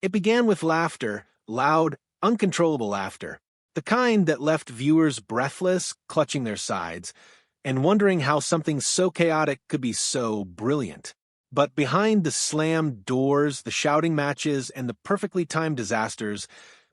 It began with laughter, loud, uncontrollable laughter, the kind that left viewers breathless, clutching their sides, and wondering how something so chaotic could be so brilliant. But behind the slammed doors, the shouting matches, and the perfectly timed disasters,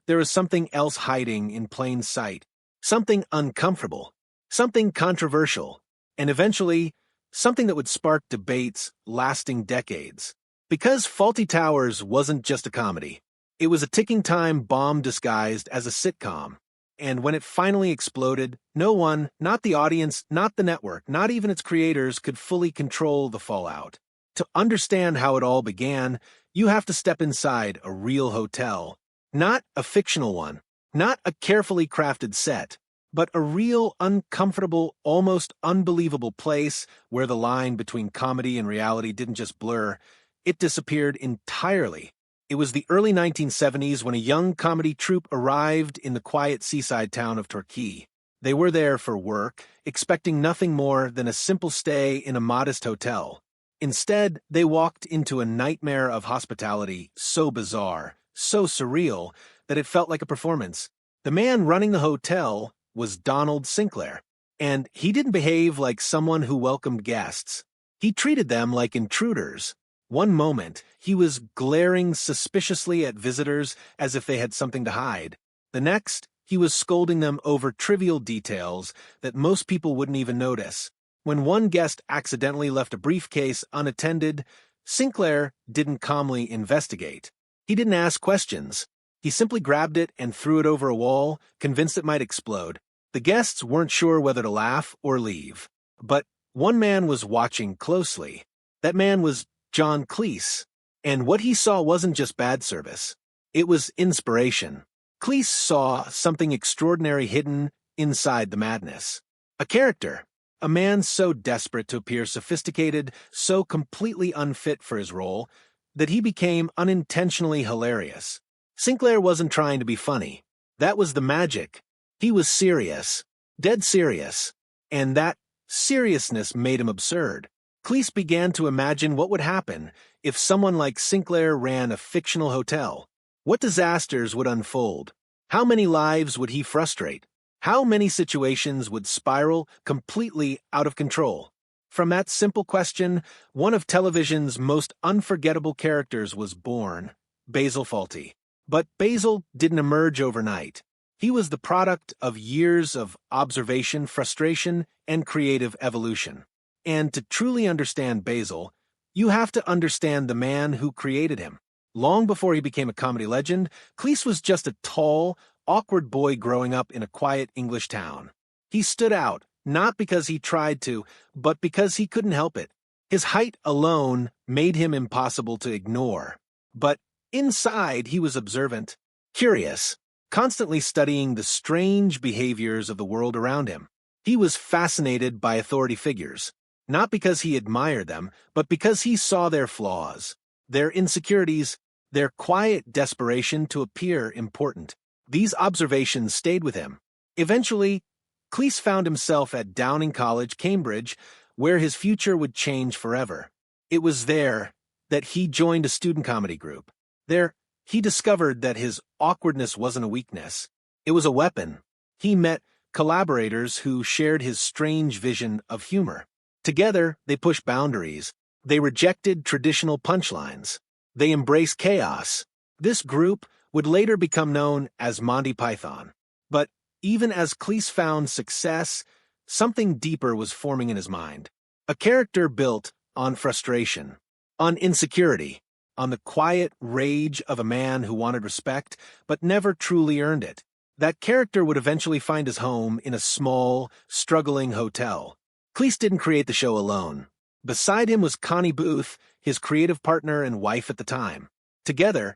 there was something else hiding in plain sight, something uncomfortable, something controversial, and eventually, something that would spark debates lasting decades. Because Fawlty Towers wasn't just a comedy, it was a ticking time bomb disguised as a sitcom. And when it finally exploded, no one, not the audience, not the network, not even its creators, could fully control the fallout. To understand how it all began, you have to step inside a real hotel. Not a fictional one, not a carefully crafted set, but a real, uncomfortable, almost unbelievable place where the line between comedy and reality didn't just blur, it disappeared entirely. It was the early 1970s when a young comedy troupe arrived in the quiet seaside town of Torquay. They were there for work, expecting nothing more than a simple stay in a modest hotel. Instead, they walked into a nightmare of hospitality so bizarre, so surreal, that it felt like a performance. The man running the hotel was Donald Sinclair, and he didn't behave like someone who welcomed guests. He treated them like intruders. One moment, he was glaring suspiciously at visitors as if they had something to hide. The next, he was scolding them over trivial details that most people wouldn't even notice. When one guest accidentally left a briefcase unattended, Sinclair didn't calmly investigate. He didn't ask questions. He simply grabbed it and threw it over a wall, convinced it might explode. The guests weren't sure whether to laugh or leave. But one man was watching closely. That man was John Cleese. And what he saw wasn't just bad service. It was inspiration. Cleese saw something extraordinary hidden inside the madness. A character. A man so desperate to appear sophisticated, so completely unfit for his role, that he became unintentionally hilarious. Sinclair wasn't trying to be funny. That was the magic. He was serious. Dead serious. And that seriousness made him absurd. Cleese began to imagine what would happen if someone like Sinclair ran a fictional hotel. What disasters would unfold? How many lives would he frustrate? How many situations would spiral completely out of control? From that simple question, one of television's most unforgettable characters was born, Basil Fawlty. But Basil didn't emerge overnight. He was the product of years of observation, frustration, and creative evolution. And to truly understand Basil, you have to understand the man who created him. Long before he became a comedy legend, Cleese was just a tall, awkward boy growing up in a quiet English town. He stood out, not because he tried to, but because he couldn't help it. His height alone made him impossible to ignore. But inside, he was observant, curious, constantly studying the strange behaviors of the world around him. He was fascinated by authority figures, not because he admired them, but because he saw their flaws, their insecurities, their quiet desperation to appear important. These observations stayed with him. Eventually, Cleese found himself at Downing College, Cambridge, where his future would change forever. It was there that he joined a student comedy group. There, he discovered that his awkwardness wasn't a weakness. It was a weapon. He met collaborators who shared his strange vision of humor. Together, they pushed boundaries. They rejected traditional punchlines. They embraced chaos. This group would later become known as Monty Python. But even as Cleese found success, something deeper was forming in his mind. A character built on frustration, on insecurity, on the quiet rage of a man who wanted respect but never truly earned it. That character would eventually find his home in a small, struggling hotel. Cleese didn't create the show alone. Beside him was Connie Booth, his creative partner and wife at the time. Together,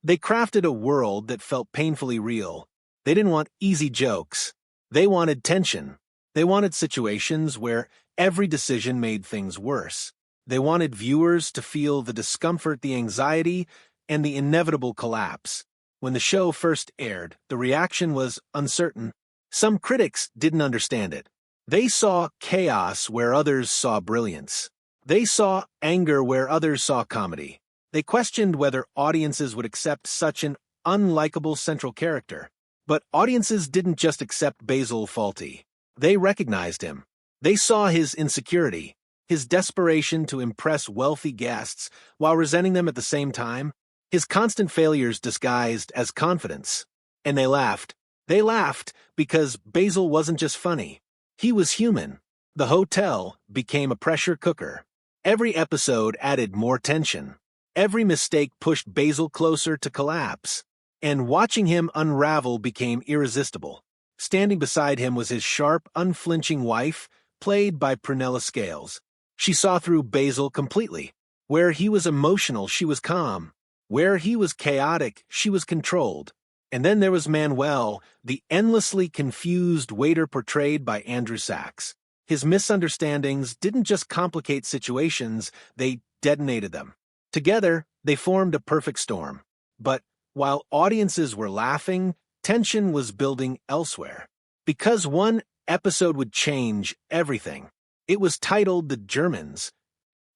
they crafted a world that felt painfully real. They didn't want easy jokes. They wanted tension. They wanted situations where every decision made things worse. They wanted viewers to feel the discomfort, the anxiety, and the inevitable collapse. When the show first aired, the reaction was uncertain. Some critics didn't understand it. They saw chaos where others saw brilliance. They saw anger where others saw comedy. They questioned whether audiences would accept such an unlikable central character. But audiences didn't just accept Basil Fawlty. They recognized him. They saw his insecurity, his desperation to impress wealthy guests while resenting them at the same time, his constant failures disguised as confidence. And they laughed. They laughed because Basil wasn't just funny. He was human. The hotel became a pressure cooker. Every episode added more tension. Every mistake pushed Basil closer to collapse. And watching him unravel became irresistible. Standing beside him was his sharp, unflinching wife, played by Prunella Scales. She saw through Basil completely. Where he was emotional, she was calm. Where he was chaotic, she was controlled. And then there was Manuel, the endlessly confused waiter portrayed by Andrew Sachs. His misunderstandings didn't just complicate situations, they detonated them. Together, they formed a perfect storm. But while audiences were laughing, tension was building elsewhere. Because one episode would change everything. It was titled The Germans.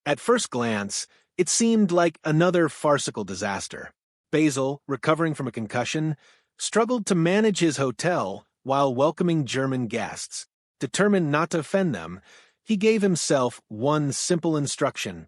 At first glance, it seemed like another farcical disaster. Basil, recovering from a concussion, struggled to manage his hotel while welcoming German guests. Determined not to offend them, he gave himself one simple instruction: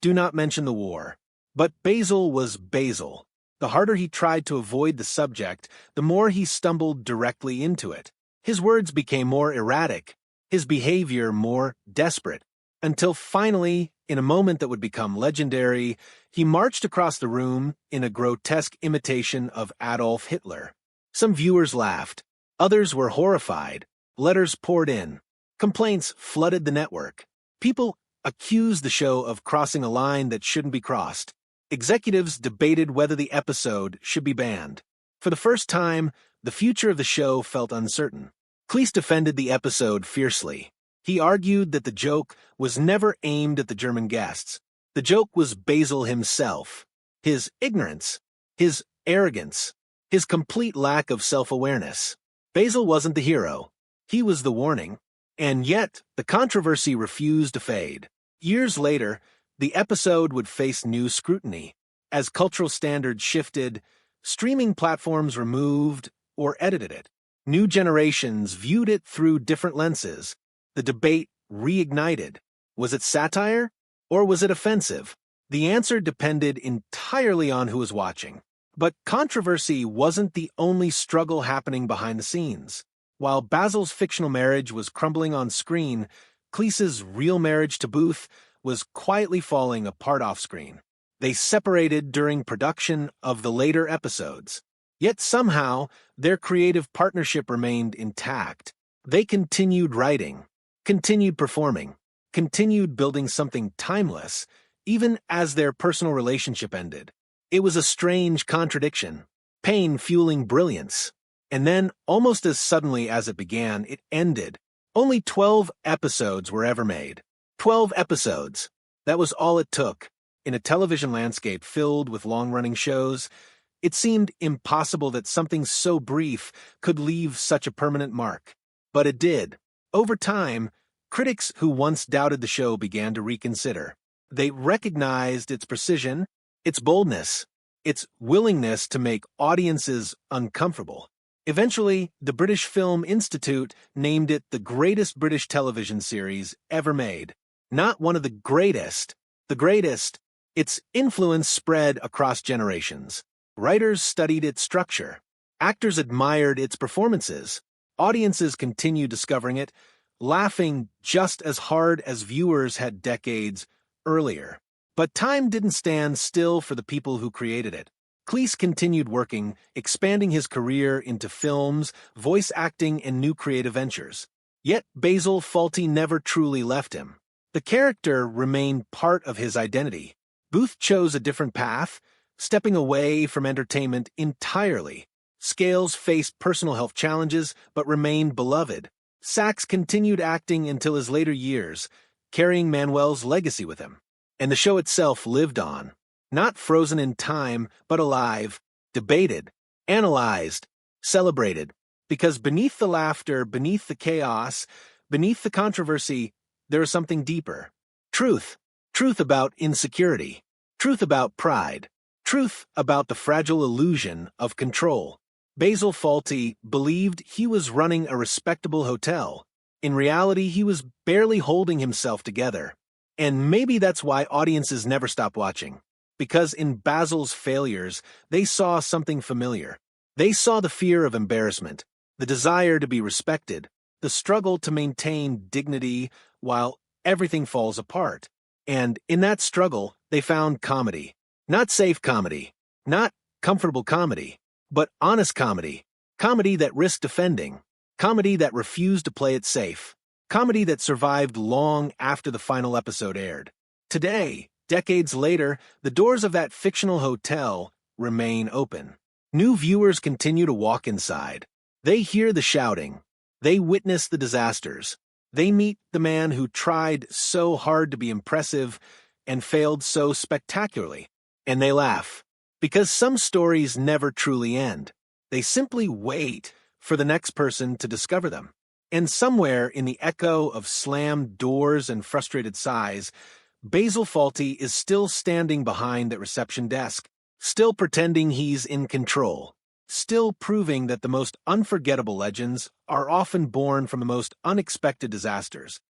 do not mention the war. But Basil was Basil. The harder he tried to avoid the subject, the more he stumbled directly into it. His words became more erratic, his behavior more desperate, until finally, in a moment that would become legendary, he marched across the room in a grotesque imitation of Adolf Hitler. Some viewers laughed. Others were horrified. Letters poured in. Complaints flooded the network. People accused the show of crossing a line that shouldn't be crossed. Executives debated whether the episode should be banned. For the first time, the future of the show felt uncertain. Cleese defended the episode fiercely. He argued that the joke was never aimed at the German guests. The joke was Basil himself, his ignorance, his arrogance, his complete lack of self-awareness. Basil wasn't the hero. He was the warning. And yet, the controversy refused to fade. Years later, the episode would face new scrutiny. As cultural standards shifted, streaming platforms removed or edited it. New generations viewed it through different lenses. The debate reignited. Was it satire, or was it offensive? The answer depended entirely on who was watching. But controversy wasn't the only struggle happening behind the scenes. While Basil's fictional marriage was crumbling on screen, Cleese's real marriage to Booth was quietly falling apart off-screen. They separated during production of the later episodes. Yet somehow, their creative partnership remained intact. They continued writing, continued performing, continued building something timeless, even as their personal relationship ended. It was a strange contradiction, pain fueling brilliance. And then, almost as suddenly as it began, it ended. Only 12 episodes were ever made. 12 episodes. That was all it took. In a television landscape filled with long-running shows, it seemed impossible that something so brief could leave such a permanent mark. But it did. Over time, critics who once doubted the show began to reconsider. They recognized its precision, its boldness, its willingness to make audiences uncomfortable. Eventually, the British Film Institute named it the greatest British television series ever made. Not one of the greatest. Its influence spread across generations. Writers studied its structure. Actors admired its performances. Audiences continued discovering it, laughing just as hard as viewers had decades earlier. But time didn't stand still for the people who created it. Cleese continued working, expanding his career into films, voice acting, and new creative ventures. Yet Basil Fawlty never truly left him. The character remained part of his identity. Booth chose a different path, stepping away from entertainment entirely. Scales faced personal health challenges but remained beloved. Sachs continued acting until his later years, carrying Manuel's legacy with him. And the show itself lived on. Not frozen in time, but alive, debated, analyzed, celebrated. Because beneath the laughter, beneath the chaos, beneath the controversy, there is something deeper. Truth about insecurity. Truth about pride. Truth about the fragile illusion of control. Basil Fawlty believed he was running a respectable hotel. In reality, he was barely holding himself together. And maybe that's why audiences never stop watching. Because in Basil's failures, they saw something familiar. They saw the fear of embarrassment, the desire to be respected, the struggle to maintain dignity while everything falls apart. And in that struggle, they found comedy. Not safe comedy, not comfortable comedy, but honest comedy. Comedy that risked offending. Comedy that refused to play it safe. Comedy that survived long after the final episode aired. Today, decades later, the doors of that fictional hotel remain open. New viewers continue to walk inside. They hear the shouting. They witness the disasters. They meet the man who tried so hard to be impressive and failed so spectacularly. And they laugh. Because some stories never truly end. They simply wait for the next person to discover them. And somewhere in the echo of slammed doors and frustrated sighs, Basil Fawlty is still standing behind that reception desk, still pretending he's in control, still proving that the most unforgettable legends are often born from the most unexpected disasters.